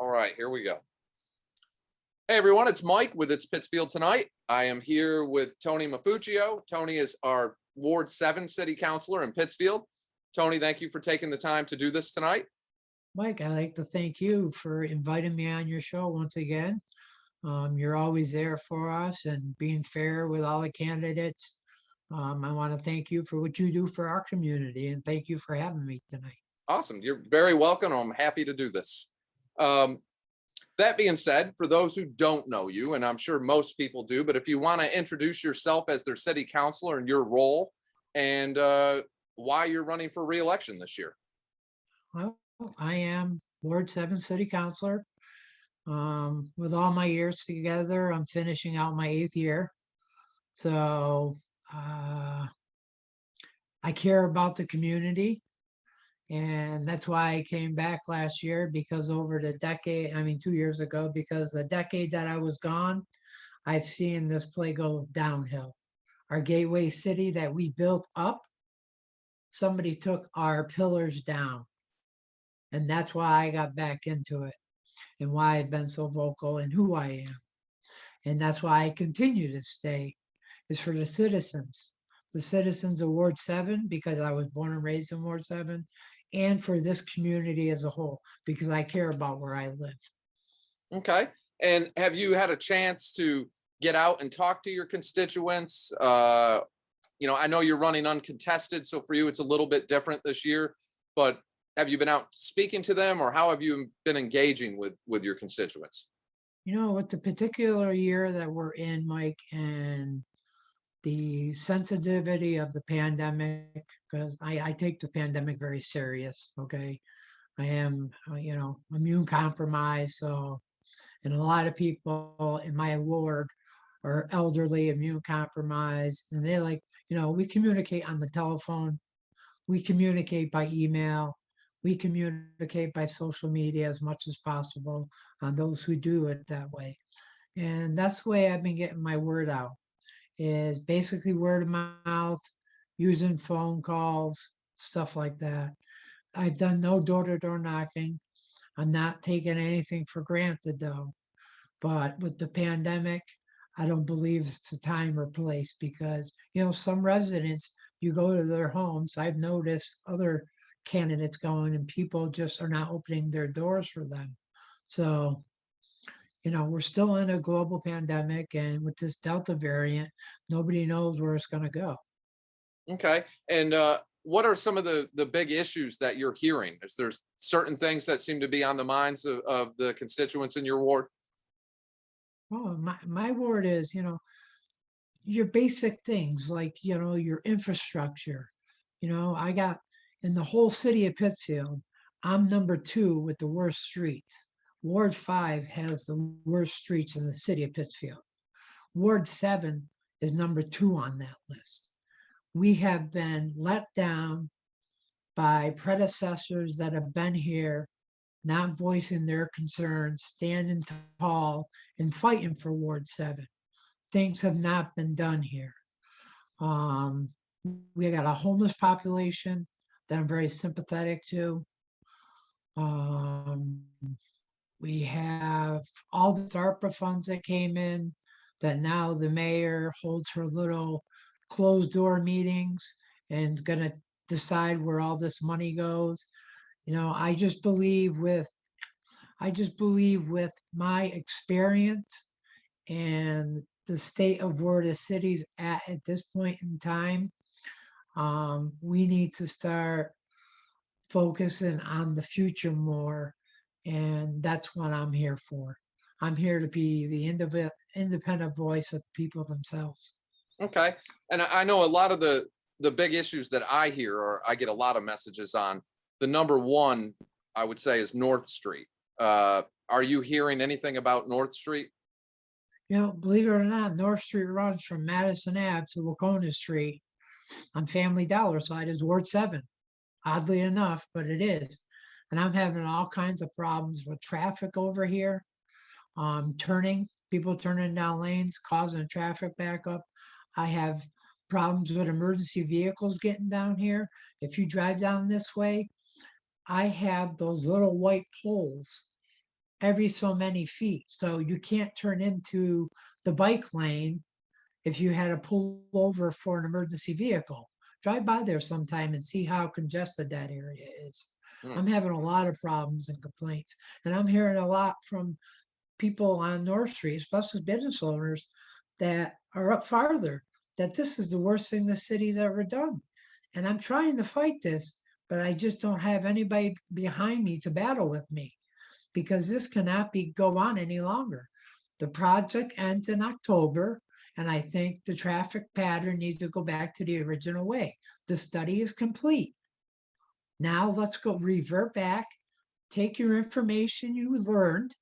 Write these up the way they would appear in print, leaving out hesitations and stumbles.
All right, here we go. Hey everyone, it's Mike with It's Pittsfield Tonight. I am here with Tony Maffuccio. Tony is our Ward 7 City Councilor in Pittsfield. Tony, thank you for taking the time to do this tonight. Mike, I'd like to thank you for inviting me on your show once again. You're always there for us and being fair with all the candidates. I want to thank you for what you do for our community, and thank you for having me tonight. Awesome. You're very welcome. I'm happy to do this. That being said, for those who don't know you, and I'm sure most people do, but if you want to introduce yourself as their city councilor and your role and why you're running for re-election this year. Well, I am Ward 7 City Councilor. With all my years together, I'm finishing out my 8th year. So I care about the community. And that's why I came back last year, because over the decade, 2 years ago, because the decade that I was gone, I've seen this play go downhill. Our gateway city that we built up, somebody took our pillars down. And that's why I got back into it and why I've been so vocal and who I am. And that's why I continue to stay, is for the citizens of Ward 7, because I was born and raised in Ward 7, and for this community as a whole, because I care about where I live. Okay. And have you had a chance to get out and talk to your constituents? I know you're running uncontested, so for you it's a little bit different this year, but have you been out speaking to them, or how have you been engaging with your constituents? With the particular year that we're in, Mike, and the sensitivity of the pandemic, because I take the pandemic very serious, okay? I am, immune compromised, so, and a lot of people in my ward are elderly, immune compromised, and they we communicate on the telephone, we communicate by email, we communicate by social media as much as possible on those who do it that way. And that's the way I've been getting my word out, is basically word of mouth, using phone calls, stuff like that. I've done no door-to-door knocking. I'm not taking anything for granted though. But with the pandemic, I don't believe it's a time or place, because, some residents, you go to their homes, I've noticed other candidates going and people just are not opening their doors for them. So, we're still in a global pandemic, and with this Delta variant, nobody knows where it's going to go. Okay. And what are some of the big issues that you're hearing? Is there certain things that seem to be on the minds of the constituents in your ward? Oh, my ward is, your basic things like, your infrastructure. I got, in the whole city of Pittsfield, I'm number 2 with the worst streets. Ward 5 has the worst streets in the city of Pittsfield. Ward 7 is number 2 on that list. We have been let down by predecessors that have been here, not voicing their concerns, standing tall and fighting for Ward 7. Things have not been done here. We got a homeless population that I'm very sympathetic to. We have all the ARPA funds that came in, that now the mayor holds her little closed door meetings and is going to decide where all this money goes. I just believe with my experience and the state of where the city's at this point in time, we need to start focusing on the future more. And that's what I'm here for. I'm here to be the independent voice of the people themselves. Okay. And I know a lot of the big issues that I hear, or I get a lot of messages on, the number one, I would say, is North Street. Are you hearing anything about North Street? Believe it or not, North Street runs from Madison Ave to Wacona Street on Family Dollar side is Ward 7. Oddly enough, but it is. And I'm having all kinds of problems with traffic over here. People turning down lanes, causing traffic backup. I have problems with emergency vehicles getting down here. If you drive down this way, I have those little white poles every so many feet. So you can't turn into the bike lane if you had to pull over for an emergency vehicle. Drive by there sometime and see how congested that area is. Hmm. I'm having a lot of problems and complaints, and I'm hearing a lot from people on North Street, especially business owners that are up farther, that this is the worst thing the city's ever done. And I'm trying to fight this, but I just don't have anybody behind me to battle with me, because this cannot be go on any longer. The project ends in October, and I think the traffic pattern needs to go back to the original way. The study is complete. Now let's go revert back, take your information you learned,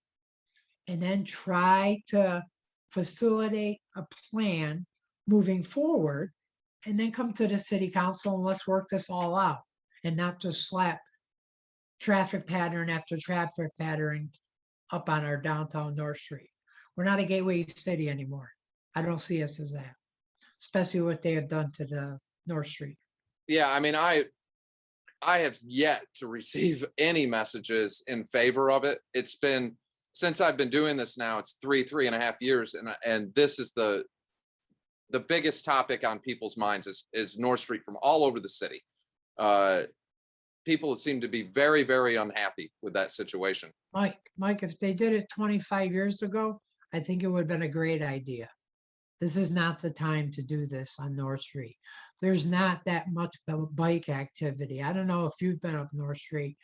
and then try to facilitate a plan moving forward, and then come to the city council and let's work this all out, and not just slap traffic pattern after traffic pattern up on our downtown North Street. We're not a gateway city anymore. I don't see us as that, especially what they have done to the North Street. Yeah, I mean, I have yet to receive any messages in favor of it. It's been, since I've been doing this now, it's 3.5 years, and this is the biggest topic on people's minds is North Street from all over the city. People seem to be very, very unhappy with that situation. Mike, if they did it 25 years ago, I think it would have been a great idea. This is not the time to do this on North Street. There's not that much bike activity. I don't know if you've been up North Street,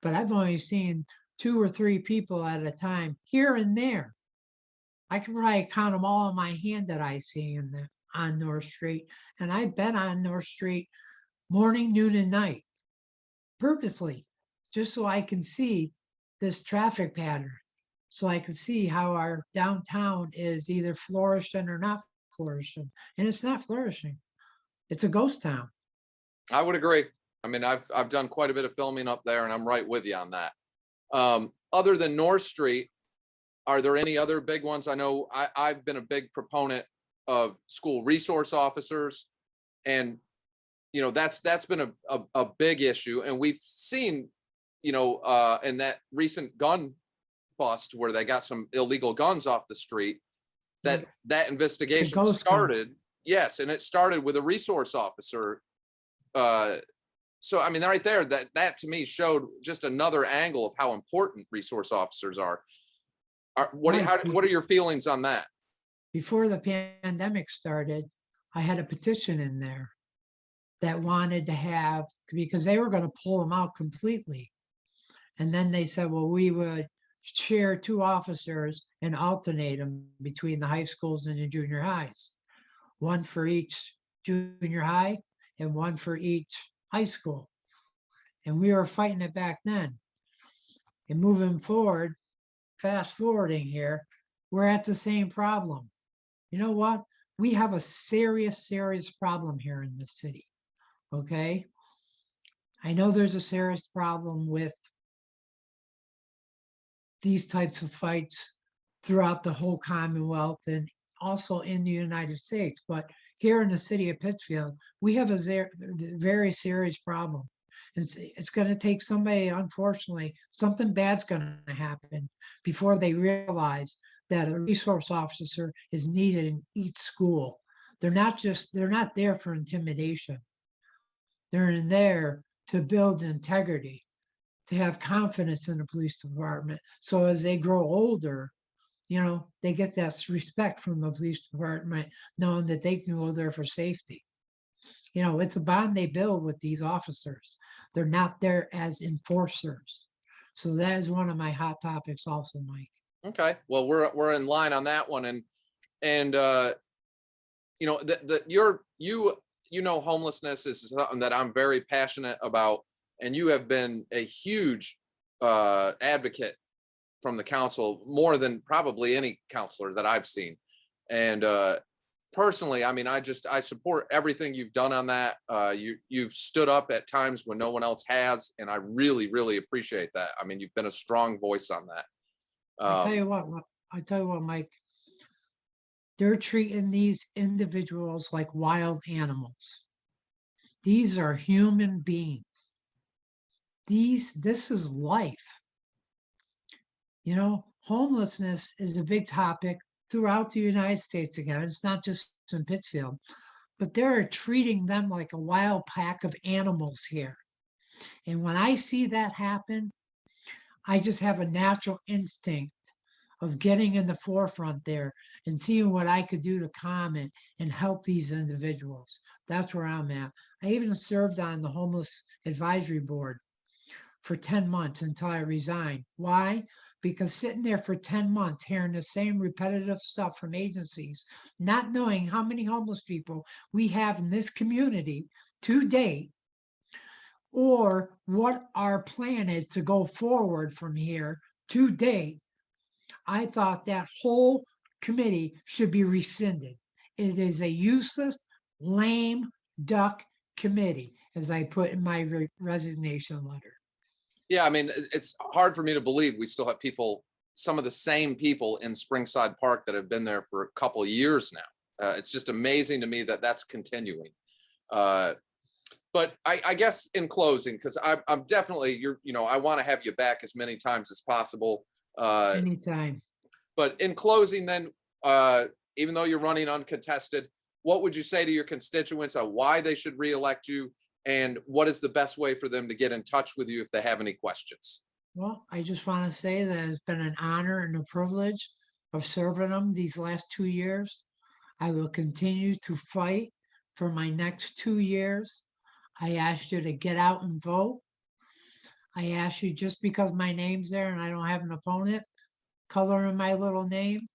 but I've only seen 2 or 3 people at a time here and there. I can probably count them all on my hand that I see on North Street. And I've been on North Street morning, noon, and night purposely, just so I can see this traffic pattern. So I can see how our downtown is either flourishing or not flourishing. And it's not flourishing. It's a ghost town. I would agree. I mean, I've done quite a bit of filming up there, and I'm right with you on that. Other than North Street, are there any other big ones? I know I've been a big proponent of school resource officers, and that's been a big issue. And we've seen, in that recent gun bust where they got some illegal guns off the street, that investigation started. Yes, and it started with a resource officer. So I mean, right there, that to me showed just another angle of how important resource officers are. What are your feelings on that? Before the pandemic started, I had a petition in there that wanted to have, because they were going to pull them out completely. And then they said, well, we would share 2 officers and alternate them between the high schools and the junior highs. 1 for each junior high and 1 for each high school. And we were fighting it back then. And moving forward, fast forwarding here, we're at the same problem. You know what? We have a serious, serious problem here in this city. Okay. I know there's a serious problem with these types of fights throughout the whole Commonwealth and also in the United States. But here in the city of Pittsfield, we have a very serious problem. It's going to take somebody, unfortunately, something bad's going to happen before they realize that a resource officer is needed in each school. They're not there for intimidation. They're in there to build integrity, to have confidence in the police department. So as they grow older, they get that respect from the police department, knowing that they can go there for safety. It's a bond they build with these officers. They're not there as enforcers. So that is one of my hot topics also, Mike. Okay. Well, we're in line on that one. And homelessness is something that I'm very passionate about. And you have been a huge advocate from the council, more than probably any counselor that I've seen. And personally, I mean, I support everything you've done on that. You've stood up at times when no one else has, and I really, really appreciate that. I mean, you've been a strong voice on that. I tell you what, Mike, they're treating these individuals like wild animals. These are human beings. This is life. You know, homelessness is a big topic throughout the United States again. It's not just in Pittsfield, but they're treating them like a wild pack of animals here. And when I see that happen, I just have a natural instinct of getting in the forefront there and seeing what I could do to comment and help these individuals. That's where I'm at. I even served on the homeless advisory board for 10 months until I resigned. Why? Because sitting there for 10 months, hearing the same repetitive stuff from agencies, not knowing how many homeless people we have in this community to date, or what our plan is to go forward from here to date, I thought that whole committee should be rescinded. It is a useless, lame duck committee, as I put in my resignation letter. Yeah, I mean, it's hard for me to believe we still have people, some of the same people in Springside Park that have been there for a couple of years now. It's just amazing to me that that's continuing. But I guess in closing, because I'm definitely, I want to have you back as many times as possible. Anytime. But in closing, then, even though you're running uncontested, what would you say to your constituents on why they should reelect you? And what is the best way for them to get in touch with you if they have any questions? Well, I just want to say that it's been an honor and a privilege of serving them these last 2 years. I will continue to fight for my next 2 years. I asked you to get out and vote. I ask you, just because my name's there and I don't have an opponent, color in my little name,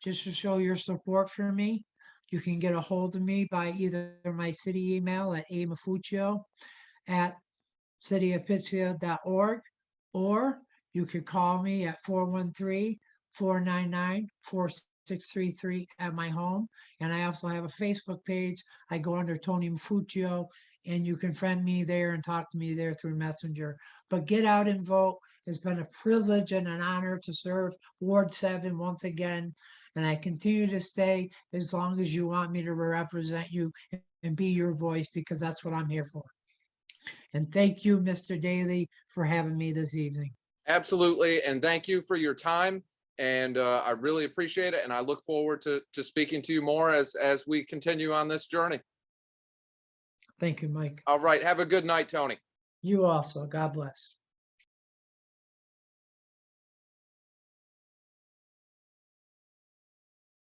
just to show your support for me. You can get a hold of me by either my city email at amaffuccio@cityofpittsfield.org, or you could call me at 413-499-4633 at my home. And I also have a Facebook page. I go under Tony Maffuccio, and you can friend me there and talk to me there through Messenger. But get out and vote. It's been a privilege and an honor to serve Ward 7 once again. And I continue to stay as long as you want me to represent you and be your voice, because that's what I'm here for. And thank you, Mr. Daly, for having me this evening. Absolutely. And thank you for your time. And I really appreciate it. And I look forward to speaking to you more as we continue on this journey. Thank you, Mike. All right. Have a good night, Tony. You also. God bless.